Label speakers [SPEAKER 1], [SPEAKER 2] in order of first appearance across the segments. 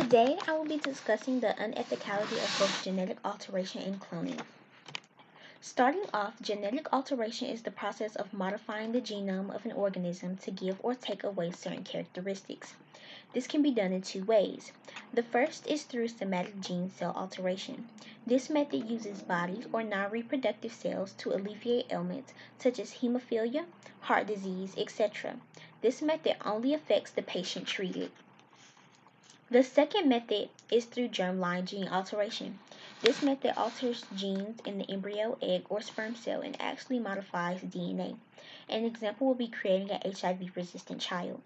[SPEAKER 1] Today, I will be discussing the unethicality of both genetic alteration and cloning. Starting off, genetic alteration is the process of modifying the genome of an organism to give or take away certain characteristics. This can be done in two ways. The first is through somatic gene cell alteration. This method uses body or non-reproductive cells to alleviate ailments such as hemophilia, heart disease, etc. This method only affects the patient treated. The second method is through germline gene alteration. This method alters genes in the embryo, egg, or sperm cell and actually modifies DNA. An example would be creating an HIV-resistant child.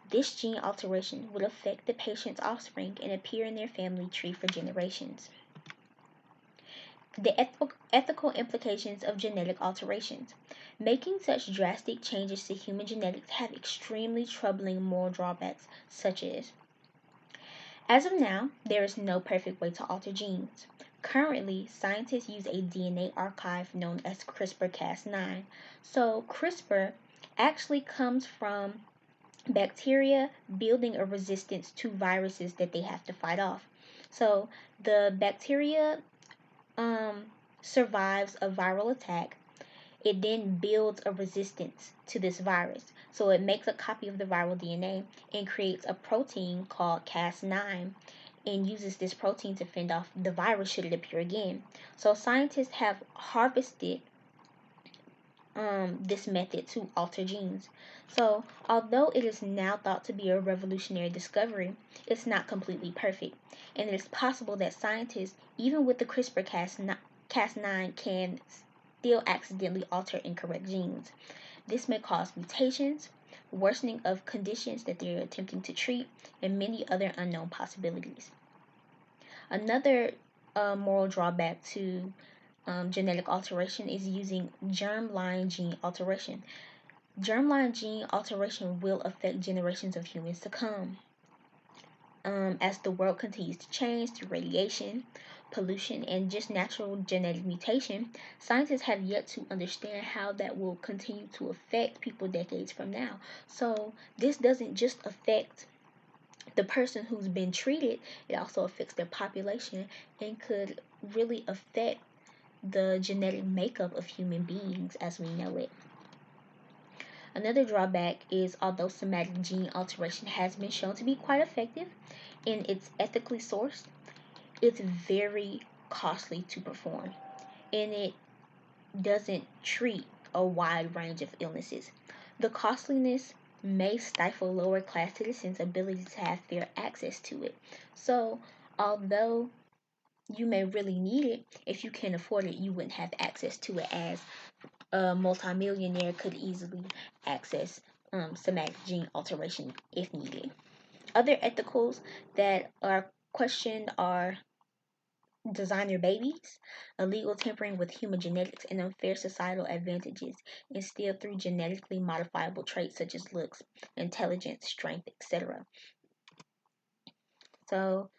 [SPEAKER 1] This gene alteration will affect the patient's offspring and appear in their family tree for generations. The ethical implications of genetic alterations. Making such drastic changes to human genetics have extremely troubling moral drawbacks, such as of now, there is no perfect way to alter genes. Currently, scientists use a DNA archive known as CRISPR-Cas9. So, CRISPR actually comes from bacteria building a resistance to viruses that they have to fight off. So, the bacteria survives a viral attack. It then builds a resistance to this virus. So it makes a copy of the viral DNA and creates a protein called Cas9 and uses this protein to fend off the virus should it appear again. So scientists have harvested this method to alter genes. So although it is now thought to be a revolutionary discovery, it's not completely perfect. And it is possible that scientists, even with the CRISPR-Cas9, can still accidentally alter incorrect genes. This may cause mutations, worsening of conditions that they're attempting to treat, and many other unknown possibilities. Another moral drawback to genetic alteration is using germline gene alteration. Germline gene alteration will affect generations of humans to come. As the world continues to change through radiation, pollution, and just natural genetic mutation, scientists have yet to understand how that will continue to affect people decades from now. So this doesn't just affect the person who's been treated, it also affects their population and could really affect the genetic makeup of human beings as we know it. Another drawback is although somatic gene alteration has been shown to be quite effective and it's ethically sourced, it's very costly to perform and it doesn't treat a wide range of illnesses. The costliness may stifle lower class citizens' ability to have fair access to it. So, although you may really need it, if you can't afford it, you wouldn't have access to it as a multimillionaire could easily access somatic gene alteration if needed. Other ethicals that are questioned are designer babies, illegal tampering with human genetics, and unfair societal advantages instilled through genetically modifiable traits such as looks, intelligence, strength, etc. So,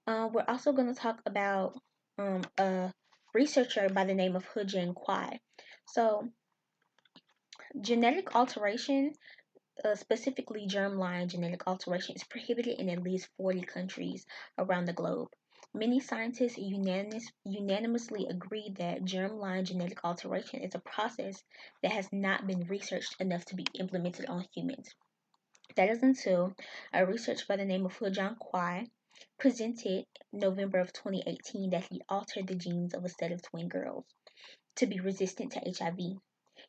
[SPEAKER 1] we're also going to talk about a researcher by the name of Hujin Kwai. So, genetic alteration, specifically germline genetic alteration, is prohibited in at least 40 countries around the globe. Many scientists unanimously agree that germline genetic alteration is a process that has not been researched enough to be implemented on humans. That is until a researcher by the name of Hujin Kwai presented November of 2018 that he altered the genes of a set of twin girls to be resistant to HIV.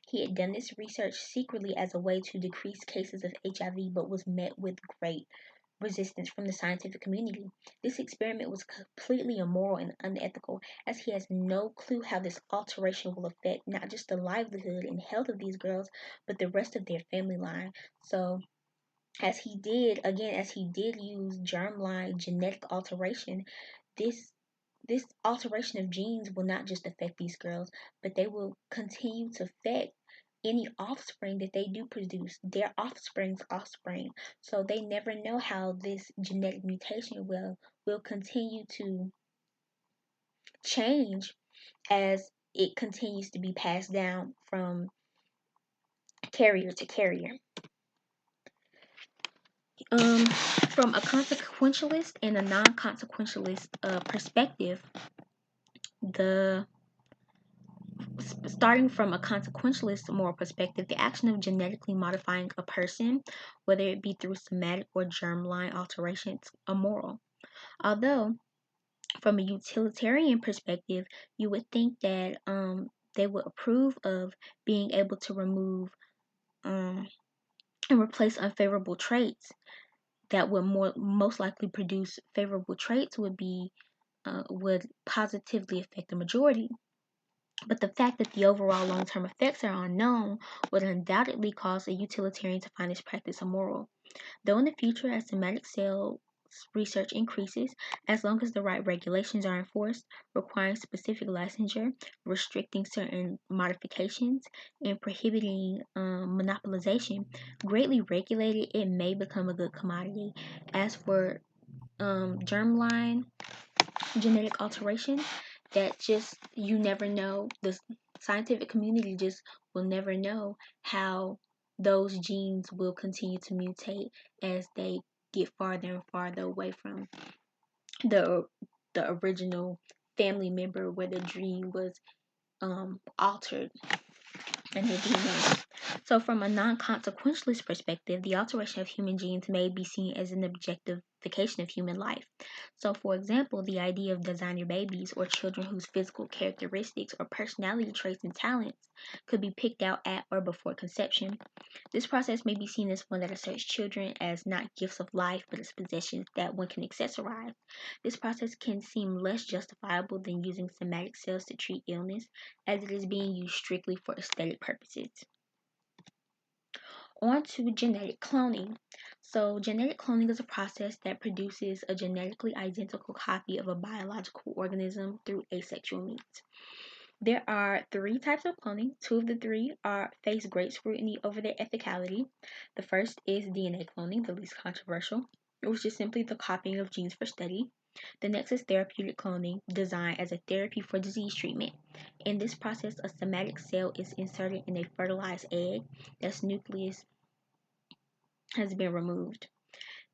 [SPEAKER 1] He had done this research secretly as a way to decrease cases of HIV, but was met with great resistance from the scientific community. This experiment was completely immoral and unethical, as he has no clue how this alteration will affect not just the livelihood and health of these girls, but the rest of their family line. So, as he did use germline genetic alteration, this alteration of genes will not just affect these girls, but they will continue to affect any offspring that they do produce, their offspring's offspring. So they never know how this genetic mutation will continue to change as it continues to be passed down from carrier to carrier. From a consequentialist and a non-consequentialist perspective, the starting from a consequentialist moral perspective, the action of genetically modifying a person, whether it be through somatic or germline alteration, is immoral. Although, from a utilitarian perspective, you would think that they would approve of being able to remove and replace unfavorable traits that would most likely produce favorable traits would positively affect the majority. But the fact that the overall long-term effects are unknown would undoubtedly cause a utilitarian to find this practice immoral. Though in the future, as somatic cell research increases, as long as the right regulations are enforced, requiring specific licensure, restricting certain modifications, and prohibiting monopolization, greatly regulated, it may become a good commodity. As for germline genetic alteration, that just you never know. The scientific community just will never know how those genes will continue to mutate as they get farther and farther away from the original family member where the gene was altered in their DNA. So, from a non-consequentialist perspective, the alteration of human genes may be seen as an objectification of human life. So, for example, the idea of designer babies or children whose physical characteristics or personality traits and talents could be picked out at or before conception. This process may be seen as one that asserts children as not gifts of life, but as possessions that one can accessorize. This process can seem less justifiable than using somatic cells to treat illness, as it is being used strictly for aesthetic purposes. On to genetic cloning. So, genetic cloning is a process that produces a genetically identical copy of a biological organism through asexual means. There are three types of cloning. Two of the three face great scrutiny over their ethicality. The first is DNA cloning, the least controversial, which is simply the copying of genes for study. The next is therapeutic cloning, designed as a therapy for disease treatment. In this process, a somatic cell is inserted in a fertilized egg. Its nucleus has been removed.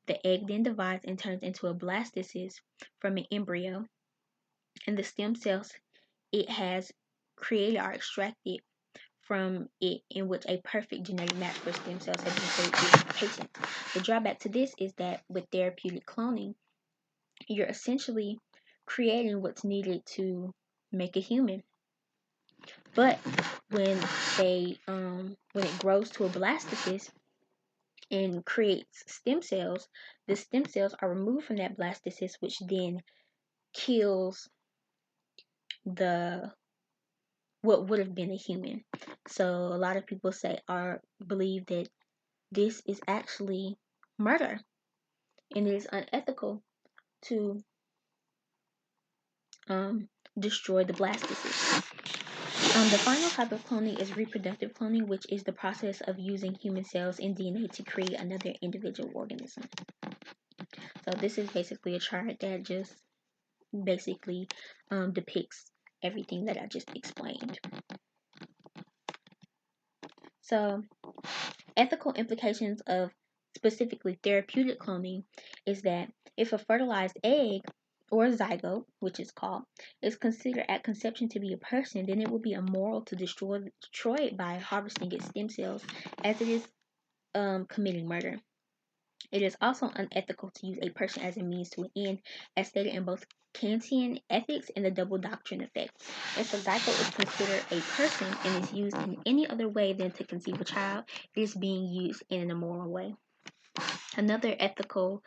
[SPEAKER 1] The egg then divides and turns into a blastocyst from an embryo, and the stem cells it has created are extracted from it, in which a perfect genetic match for stem cells has been created in patients. The drawback to this is that with therapeutic cloning, you're essentially creating what's needed to make a human. But when when it grows to a blastocyst and creates stem cells, the stem cells are removed from that blastocyst, which then kills the what would have been a human. So a lot of people believe that this is actually murder, and it is unethical to destroy the blastocyst. The final type of cloning is reproductive cloning, which is the process of using human cells and DNA to create another individual organism. So this is basically a chart that just basically depicts everything that I just explained. So, ethical implications of specifically therapeutic cloning is that if a fertilized egg or a zygote, which is called, is considered at conception to be a person, then it will be immoral to destroy it by harvesting its stem cells, as it is committing murder. It is also unethical to use a person as a means to an end, as stated in both Kantian ethics and the double doctrine effect. If a zygote is considered a person and is used in any other way than to conceive a child, it is being used in an immoral way. Another ethical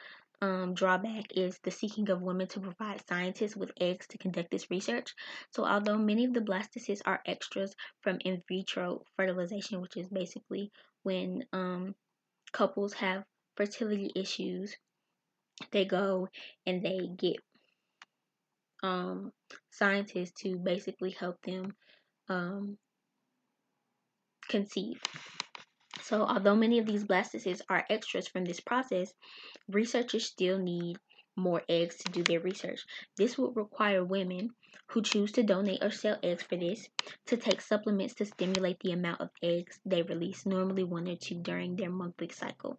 [SPEAKER 1] drawback is the seeking of women to provide scientists with eggs to conduct this research. So, although many of the blastocysts are extras from in vitro fertilization, which is basically when couples have fertility issues, they go and they get scientists to basically help them conceive. So, although many of these blastocysts are extras from this process, researchers still need more eggs to do their research. This would require women who choose to donate or sell eggs for this to take supplements to stimulate the amount of eggs they release, normally 1 or 2 during their monthly cycle.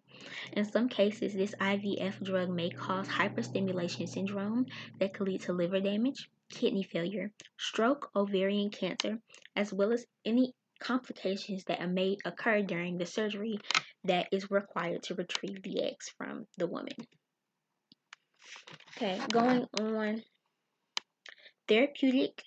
[SPEAKER 1] In some cases, this IVF drug may cause hyperstimulation syndrome that could lead to liver damage, kidney failure, stroke, ovarian cancer, as well as any complications that may occur during the surgery that is required to retrieve the eggs from the woman. Okay, going on. Therapeutic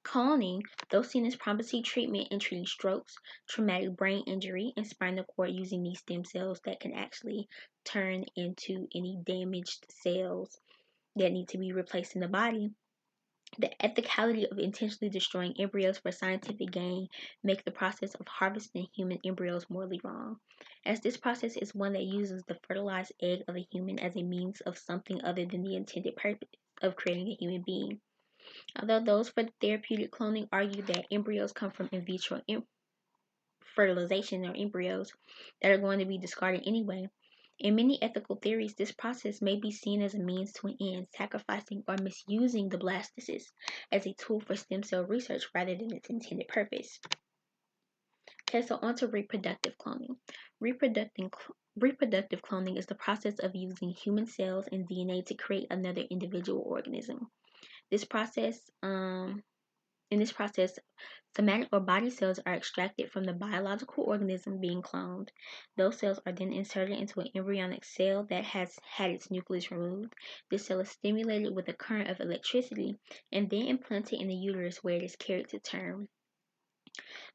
[SPEAKER 1] cloning, though seen as promising treatment in treating strokes, traumatic brain injury, and spinal cord using these stem cells that can actually turn into any damaged cells that need to be replaced in the body, the ethicality of intentionally destroying embryos for scientific gain make the process of harvesting human embryos morally wrong, as this process is one that uses the fertilized egg of a human as a means of something other than the intended purpose of creating a human being. Although those for therapeutic cloning argue that embryos come from in vitro fertilization or embryos that are going to be discarded anyway, in many ethical theories, this process may be seen as a means to an end, sacrificing or misusing the blastocyst as a tool for stem cell research rather than its intended purpose. Okay, so on to reproductive cloning. Reproductive cloning is the process of using human cells and DNA to create another individual organism. In this process, somatic or body cells are extracted from the biological organism being cloned. Those cells are then inserted into an embryonic cell that has had its nucleus removed. This cell is stimulated with a current of electricity and then implanted in the uterus where it is carried to term.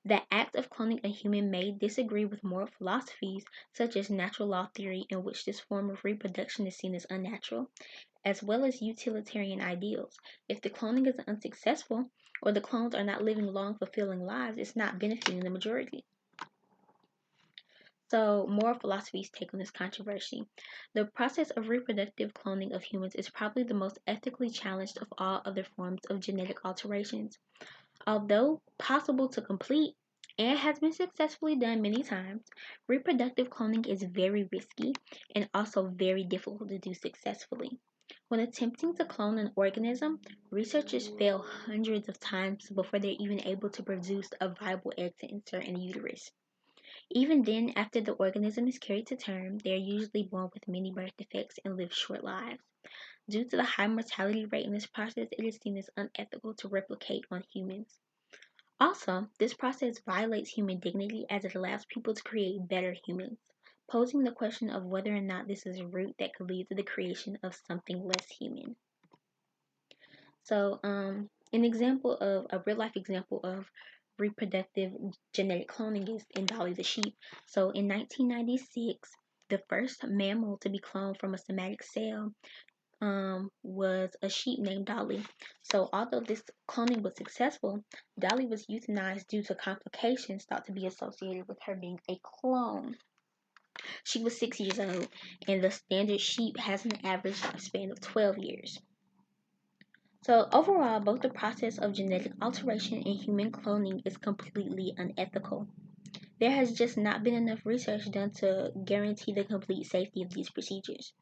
[SPEAKER 1] The act of cloning a human may disagree with moral philosophies such as natural law theory, in which this form of reproduction is seen as unnatural, as well as utilitarian ideals. If the cloning is unsuccessful, or the clones are not living long, fulfilling lives, it's not benefiting the majority. So, moral philosophies take on this controversy. The process of reproductive cloning of humans is probably the most ethically challenged of all other forms of genetic alterations. Although possible to complete and has been successfully done many times, reproductive cloning is very risky and also very difficult to do successfully. When attempting to clone an organism, researchers fail hundreds of times before they're even able to produce a viable egg to insert in the uterus. Even then, after the organism is carried to term, they are usually born with many birth defects and live short lives. Due to the high mortality rate in this process, it is seen as unethical to replicate on humans. Also, this process violates human dignity as it allows people to create better humans, posing the question of whether or not this is a route that could lead to the creation of something less human. So, a real life example of reproductive genetic cloning is in Dolly the sheep. So, in 1996, the first mammal to be cloned from a somatic cell was a sheep named Dolly. So, although this cloning was successful, Dolly was euthanized due to complications thought to be associated with her being a clone. She was 6 years old, and the standard sheep has an average lifespan of 12 years. So, overall, both the process of genetic alteration and human cloning is completely unethical. There has just not been enough research done to guarantee the complete safety of these procedures.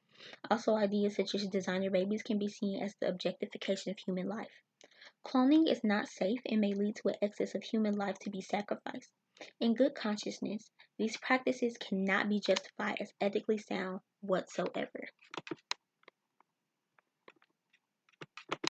[SPEAKER 1] Also, ideas such as designer babies can be seen as the objectification of human life. Cloning is not safe and may lead to an excess of human life to be sacrificed. In good consciousness, these practices cannot be justified as ethically sound whatsoever.